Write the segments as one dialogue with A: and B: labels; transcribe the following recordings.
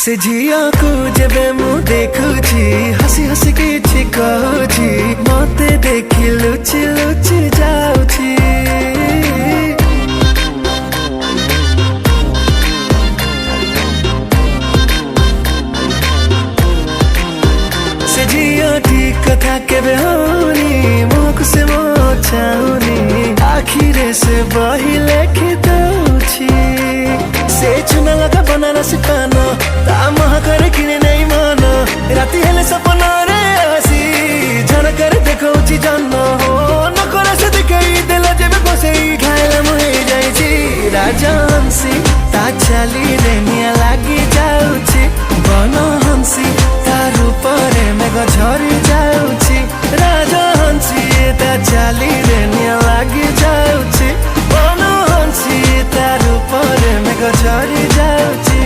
A: से झिया को जेबे मु देखुची हसी हसी किछि कहूची मते देखि लुचि लुचि जाउची से झिया ठीक कथा केबे होनी मुख से मो चाहुनी आखिरे से बही लेखि दउची से चुना लगा बनारसी पान ता महकर किने नहीं मन राति हेले सपना रे आसी झनकर देखौची जन्न हो नकर से देखई देला जेबे बसई खाइला मुहे जाईची राजा हंसी ता चाली रे निया लागी जाउची बन हंसी तार ऊपरे मेघ झरी जाउची राजा हंसी ता चाली रे निया लागी जाउची बन हंसी तार ऊपरे मेघ झरी जाउची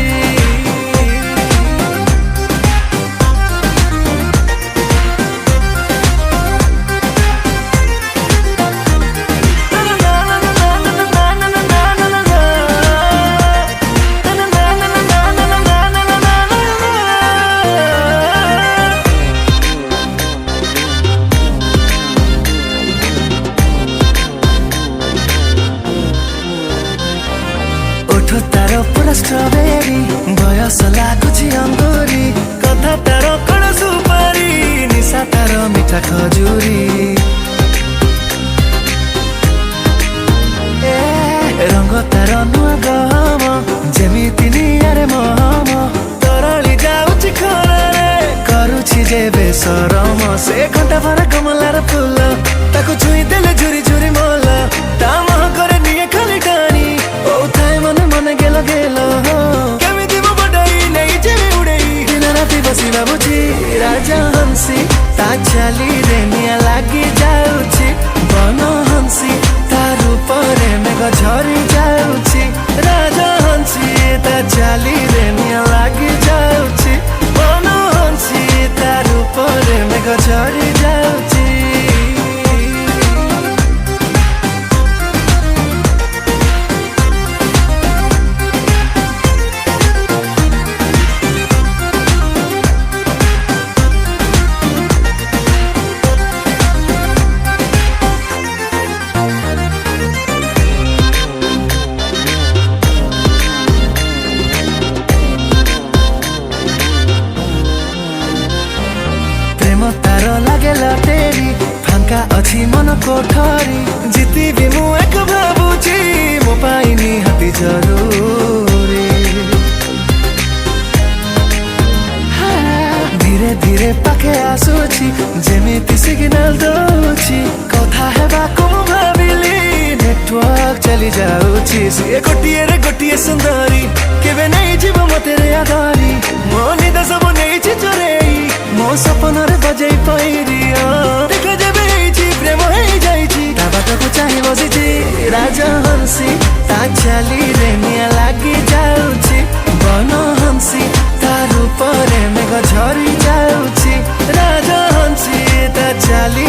A: तार पूरा स्ट्रॉबेरी बयस लागुची अंगूरी कथा तार कण सुपारी निशा तार मीठा खजूरी रंग तार नुआ गहम जेमिति नियारे महम तरली जाउची खरारे करुची जेबे सरम से घंटा भरा कमलार फूल ताको छुई देले झुरी झुरी मोल ता मह करे निये खाली टाणी ओ थाए मन मन गेलो गेलो केमिति मो बडई नहीं जेबे उड़ई दिन राति बसी बाबुची राजा हंसी ता चाली रे निया लागी जाउची बन हंसी तार ऊपरे मेघ झरी जाउची राजा हंसी ता चाली रे निया लागी जाउची बन हंसी तार ऊपरे मेघ झरी जाउची तार लागे लटेरी फांका अच्छी मन कोठरी जीती भी मु एक भाबुची मो पाई निहाती जरूरी धीरे धीरे पाखे आसुची जेमिति सिग्नल दउची कथा हेबाको मु भाबिली नेटवर्क चली जाउची से गोटिए रे गोटिए सुंदरी केबे नहीं जीव मते रे आधारी मो निद सब नहीं छी चोरेई मो सपन रे बजई पैरी देखा जेबे हेची प्रेम हेई जाईची ता बाटको चाहि बसिची राजा हंसी ता चाली रे निया लागी जाउची बन हंसी तार ऊपरे मेघ झरी जाउची राजा हंसी ता चाली